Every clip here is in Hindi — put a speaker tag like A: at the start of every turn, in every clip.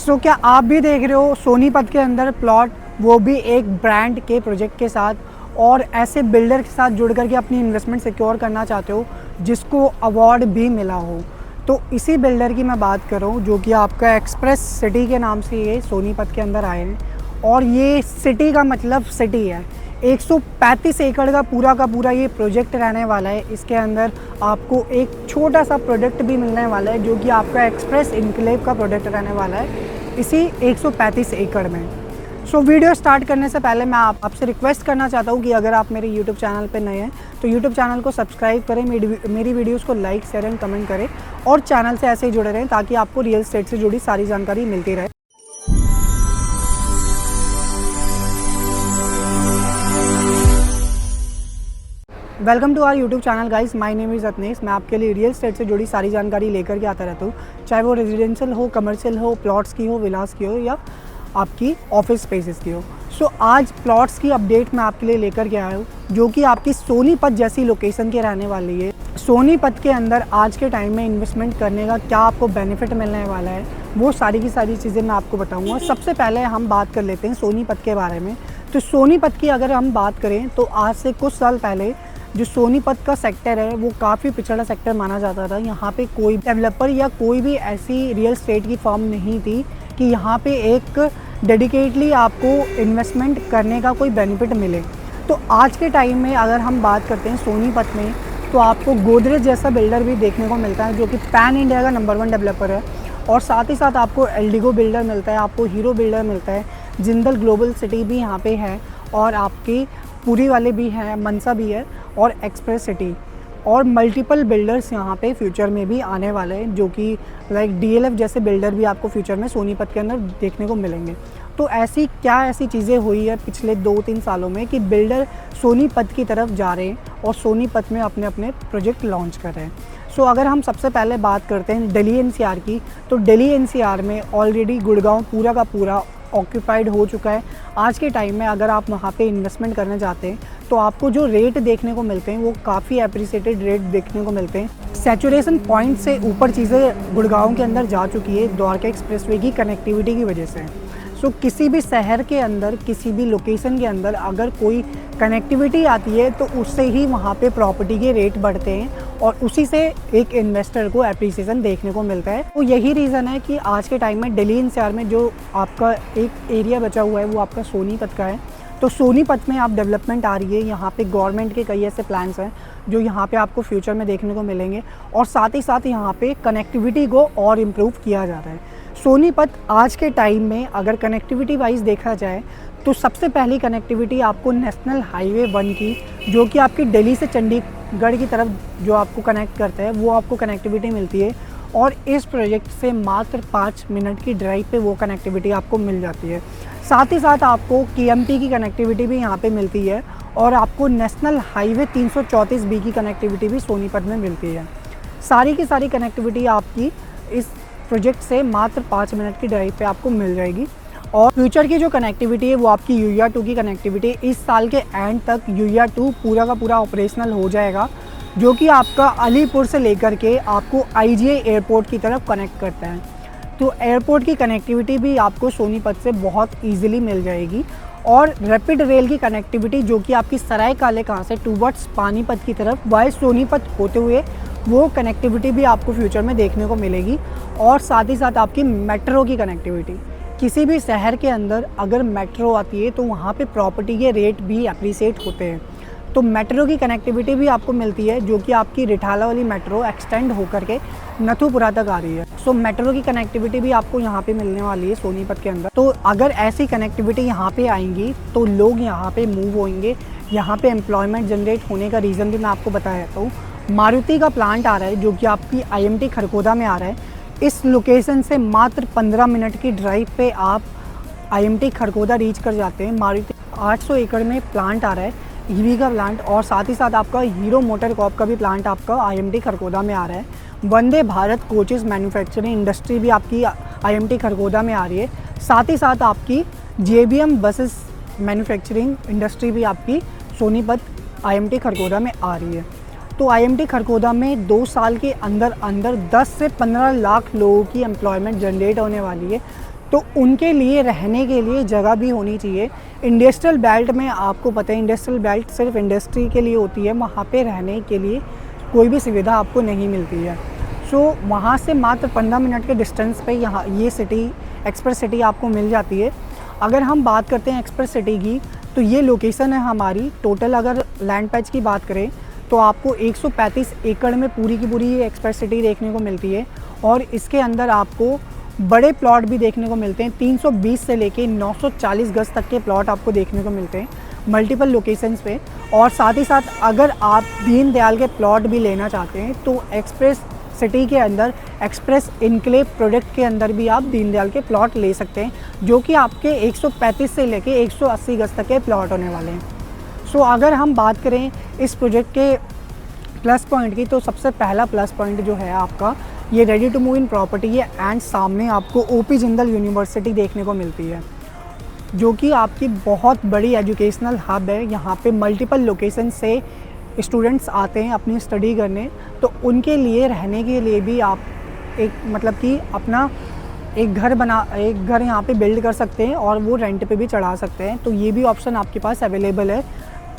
A: क्या आप भी देख रहे हो सोनीपत के अंदर प्लॉट, वो भी एक ब्रांड के प्रोजेक्ट के साथ और ऐसे बिल्डर के साथ जुड़ करके अपनी इन्वेस्टमेंट सिक्योर करना चाहते हो जिसको अवार्ड भी मिला हो। तो इसी बिल्डर की मैं बात कर रहा हूँ जो कि आपका एक्सप्रेस सिटी के नाम से ये सोनीपत के अंदर आए हैं। और ये सिटी का मतलब सिटी है। 135 एकड़ का पूरा ये प्रोजेक्ट रहने वाला है। इसके अंदर आपको एक छोटा सा प्रोडक्ट भी मिलने वाला है जो कि आपका एक्सप्रेस इनक्लेव का प्रोडक्ट रहने वाला है इसी 135 एकड़ में। वीडियो स्टार्ट करने से पहले मैं आपसे रिक्वेस्ट करना चाहता हूँ कि अगर आप मेरे यूट्यूब चैनल पर नए हैं तो यूट्यूब चैनल को सब्सक्राइब करें, मेरी वीडियोस को लाइक शेयर एंड कमेंट करें और चैनल से ऐसे ही जुड़े रहें ताकि आपको रियल एस्टेट से जुड़ी सारी जानकारी मिलती रहे। Welcome to our YouTube channel guys, my name is Atnesh. मैं आपके लिए रियल एस्टेट से जुड़ी सारी जानकारी लेकर के आता रहता हूँ, चाहे वो रेजिडेंशियल हो, कमर्शियल हो, प्लॉट्स की हो, विलास की हो या आपकी ऑफिस स्पेसेस की हो। आज प्लॉट्स की अपडेट मैं आपके लिए लेकर के आया हूँ जो कि आपकी सोनीपत जैसी लोकेशन के रहने वाली है। सोनीपत के अंदर आज के टाइम में इन्वेस्टमेंट करने का क्या आपको बेनिफिट मिलने वाला है वो सारी की सारी चीज़ें मैं आपको बताऊँगा। सबसे पहले हम बात कर लेते हैं सोनीपत के बारे में। तो सोनीपत की अगर हम बात करें तो आज से कुछ साल पहले जो सोनीपत का सेक्टर है वो काफ़ी पिछड़ा सेक्टर माना जाता था। यहाँ पे कोई डेवलपर या कोई भी ऐसी रियल एस्टेट की फर्म नहीं थी कि यहाँ पे एक डेडिकेटली आपको इन्वेस्टमेंट करने का कोई बेनिफिट मिले। तो आज के टाइम में अगर हम बात करते हैं सोनीपत में तो आपको गोदरेज जैसा बिल्डर भी देखने को मिलता है जो कि पैन इंडिया का नंबर 1 डेवलपर है। और साथ ही साथ आपको एल्डिगो बिल्डर मिलता है, आपको हीरो बिल्डर मिलता है, जिंदल ग्लोबल सिटी भी यहाँ पे है और आपकी पूरी वाले भी हैं, मनसा भी है और एक्सप्रेस सिटी और मल्टीपल बिल्डर्स यहाँ पे फ्यूचर में भी आने वाले हैं जो कि लाइक डीएलएफ जैसे बिल्डर भी आपको फ्यूचर में सोनीपत के अंदर देखने को मिलेंगे। तो ऐसी चीज़ें हुई है पिछले 2-3 सालों में कि बिल्डर सोनीपत की तरफ जा रहे हैं और सोनीपत में अपने अपने प्रोजेक्ट लॉन्च कर रहे हैं। अगर हम सबसे पहले बात करते हैं दिल्ली एनसीआर की, तो दिल्ली एनसीआर में ऑलरेडी गुड़गांव पूरा का पूरा ऑक्यूपाइड हो चुका है। आज के टाइम में अगर आप वहाँ पे इन्वेस्टमेंट करने जाते हैं तो आपको जो रेट देखने को मिलते हैं वो काफ़ी एप्रिसिएटेड रेट देखने को मिलते हैं। सैचुरेशन पॉइंट से ऊपर चीज़ें गुड़गांव के अंदर जा चुकी है द्वारका एक्सप्रेसवे की कनेक्टिविटी की वजह से। किसी भी शहर के अंदर, किसी भी लोकेशन के अंदर अगर कोई कनेक्टिविटी आती है तो उससे ही वहाँ पे प्रॉपर्टी के रेट बढ़ते हैं और उसी से एक इन्वेस्टर को एप्रिसिएशन देखने को मिलता है। तो यही रीज़न है कि आज के टाइम में दिल्ली एनसीआर में जो आपका एक एरिया बचा हुआ है वो आपका सोनीपत का है। तो सोनीपत में आप डेवलपमेंट आ रही है, यहाँ पे गवर्नमेंट के कई ऐसे प्लान्स हैं जो यहाँ पे आपको फ्यूचर में देखने को मिलेंगे और साथ ही साथ यहाँ पे कनेक्टिविटी को और इम्प्रूव किया जा रहा है। सोनीपत आज के टाइम में अगर कनेक्टिविटी वाइज देखा जाए तो सबसे पहली कनेक्टिविटी आपको नेशनल हाईवे 1 की, जो कि आपकी दिल्ली से चंडीगढ़ की तरफ जो आपको कनेक्ट करता है वो आपको कनेक्टिविटी मिलती है और इस प्रोजेक्ट से मात्र 5 मिनट की ड्राइव पे वो कनेक्टिविटी आपको मिल जाती है। साथ ही साथ आपको केएमपी की कनेक्टिविटी भी यहाँ पे मिलती है और आपको नेशनल हाईवे 334B की कनेक्टिविटी भी सोनीपत में मिलती है। सारी की सारी कनेक्टिविटी आपकी इस प्रोजेक्ट से मात्र 5 मिनट की ड्राइव पे आपको मिल जाएगी। और फ्यूचर की जो कनेक्टिविटी है वो आपकी यूया 2 की कनेक्टिविटी, इस साल के एंड तक यूया 2 पूरा का पूरा ऑपरेशनल हो जाएगा जो कि आपका अलीपुर से लेकर के आपको आईजीआई एयरपोर्ट की तरफ कनेक्ट करता है। तो एयरपोर्ट की कनेक्टिविटी भी आपको सोनीपत से बहुत ईजिली मिल जाएगी और रैपिड रेल की कनेक्टिविटी जो कि आपकी सराय काले कहाँ से टूवर्ड्स पानीपत की तरफ वाय सोनीपत होते हुए वो कनेक्टिविटी भी आपको फ्यूचर में देखने को मिलेगी। और साथ ही साथ आपकी मेट्रो की कनेक्टिविटी, किसी भी शहर के अंदर अगर मेट्रो आती है तो वहाँ पे प्रॉपर्टी के रेट भी अप्रिसिएट होते हैं। तो मेट्रो की कनेक्टिविटी भी आपको मिलती है जो कि आपकी रिठाला वाली मेट्रो एक्सटेंड होकर के नथुपुरा तक आ रही है। मेट्रो की कनेक्टिविटी भी आपको यहाँ पे मिलने वाली है सोनीपत के अंदर। तो अगर ऐसी कनेक्टिविटी यहाँ पे आएंगी तो लोग यहाँ पे मूव होंगे। यहाँ पे एम्प्लॉयमेंट जनरेट होने का रीज़न भी मैं आपको बताया देता हूँ। मारुति का प्लांट आ रहा है जो कि आपकी आईएमटी खरगोदा में आ रहा है। इस लोकेशन से मात्र 15 मिनट की ड्राइव पे आप आईएमटी खरगोदा रीच कर जाते हैं। मारुति 800 एकड़ में प्लांट आ रहा है, ईवी का प्लांट, और साथ ही साथ आपका हीरो मोटर कॉर्प का भी प्लांट आपका आईएमटी खरगोदा में आ रहा है। Vande Bharat coaches manufacturing industry भी आपकी आईएमटी खरगोदा में आ रही है। साथ ही साथ आपकी जेबीएम बसेस मैन्युफैक्चरिंग इंडस्ट्री भी आपकी सोनीपत आईएमटी खरगोदा में आ रही है। तो आईएमटी खरगोदा में 2 साल के अंदर अंदर 10 से 15 लाख लोगों की एम्प्लॉयमेंट जनरेट होने वाली है। तो उनके लिए रहने के लिए जगह भी होनी चाहिए। इंडस्ट्रियल बेल्ट में आपको पता है इंडस्ट्रियल बेल्ट सिर्फ इंडस्ट्री के लिए होती है, वहाँ पे रहने के लिए कोई भी सुविधा आपको नहीं मिलती है। सो वहाँ से मात्र 15 मिनट के डिस्टेंस पे यहाँ ये सिटी एक्सप्रेस सिटी आपको मिल जाती है। अगर हम बात करते हैं एक्सप्रेस सिटी की, तो ये लोकेशन है हमारी। टोटल अगर लैंड पैच की बात करें तो आपको 135 एकड़ में पूरी की पूरी ये एक्सप्रेस सिटी देखने को मिलती है। और इसके अंदर आपको बड़े प्लॉट भी देखने को मिलते हैं, 320 से लेके 940 गज तक के प्लॉट आपको देखने को मिलते हैं मल्टीपल लोकेशंस पे। और साथ ही साथ अगर आप दीनदयाल के प्लॉट भी लेना चाहते हैं तो एक्सप्रेस सिटी के अंदर एक्सप्रेस इनक्लेव प्रोजेक्ट के अंदर भी आप दीनदयाल के प्लॉट ले सकते हैं, जो कि आपके 135 से लेके 180 गज तक के प्लॉट होने वाले हैं। सो अगर हम बात करें इस प्रोजेक्ट के प्लस पॉइंट की, तो सबसे पहला प्लस पॉइंट जो है आपका ये ready to move in property है एंड सामने आपको ओपी जिंदल यूनिवर्सिटी देखने को मिलती है, जो कि आपकी बहुत बड़ी एजुकेशनल हब है। यहाँ पे मल्टीपल लोकेशन से स्टूडेंट्स आते हैं अपनी स्टडी करने, तो उनके लिए रहने के लिए भी आप एक मतलब कि अपना एक घर यहाँ पे बिल्ड कर सकते हैं और वो रेंट पे भी चढ़ा सकते हैं। तो ये भी ऑप्शन आपके पास अवेलेबल है।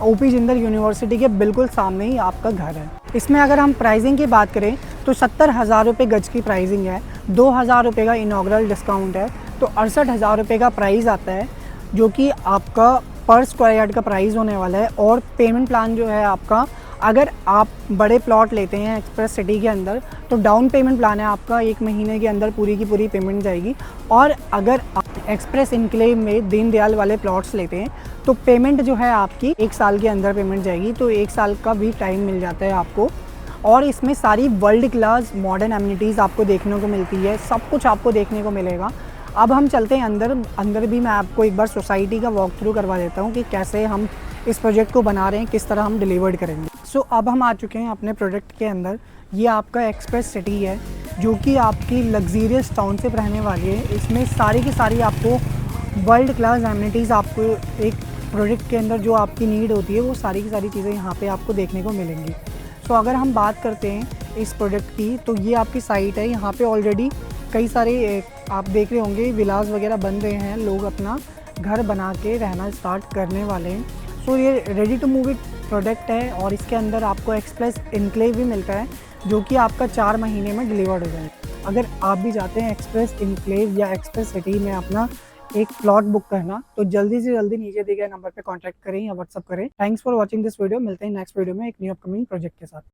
A: ओपी जिंदल यूनिवर्सिटी के बिल्कुल सामने ही आपका घर है। इसमें अगर हम प्राइसिंग की बात करें तो 70,000 रुपये गज की प्राइसिंग है, 2,000 रुपये का इनॉग्रल डिस्काउंट है, तो 68,000 रुपये का प्राइस आता है, जो कि आपका पर स्क्वायर यार्ड का प्राइस होने वाला है। और पेमेंट प्लान जो है आपका, अगर आप बड़े प्लॉट लेते हैं एक्सप्रेस सिटी के अंदर तो डाउन पेमेंट प्लान है आपका 1 महीने के अंदर पूरी की पूरी पेमेंट जाएगी। और अगर आप एक्सप्रेस इनक्लेव में दीनदयाल वाले प्लॉट्स लेते हैं तो पेमेंट जो है आपकी 1 साल के अंदर पेमेंट जाएगी, तो 1 साल का भी टाइम मिल जाता है आपको। और इसमें सारी वर्ल्ड क्लास मॉडर्न एमिनिटीज़ आपको देखने को मिलती है, सब कुछ आपको देखने को मिलेगा। अब हम चलते हैं अंदर भी मैं आपको एक बार सोसाइटी का वॉक थ्रू करवा देता हूँ कि कैसे हम इस प्रोजेक्ट को बना रहे हैं, किस तरह हम डिलीवर्ड करेंगे। सो अब हम आ चुके हैं अपने प्रोजेक्ट के अंदर। ये आपका एक्सप्रेस सिटी है, जो कि आपकी लग्जीरियस टाउनशिप रहने वाली है। इसमें सारी की सारी आपको वर्ल्ड क्लास एमिनिटीज़ आपको एक प्रोजेक्ट के अंदर जो आपकी नीड होती है वो सारी की सारी चीज़ें यहाँ पे आपको देखने को मिलेंगी। सो अगर हम बात करते हैं इस प्रोजेक्ट की, तो ये आपकी साइट है। यहाँ पे ऑलरेडी कई सारे आप देख रहे होंगे विलास वगैरह बन रहे हैं, लोग अपना घर बना के रहना स्टार्ट करने वाले हैं। सो ये ready to move it product है और इसके अंदर आपको एक्सप्रेस इनक्लेव भी मिलता है, जो कि आपका 4 महीने में डिलीवर्ड हो जाएगा। अगर आप भी चाहते हैं एक्सप्रेस इनक्लेव या एक्सप्रेस सिटी में अपना एक प्लॉट बुक करना, तो जल्दी से जल्दी नीचे दिए गए नंबर पे कांटेक्ट करें या व्हाट्सअप करें। Thanks for watching this video. मिलते हैं नेक्स्ट वीडियो में एक न्यू अपकमिंग प्रोजेक्ट के साथ।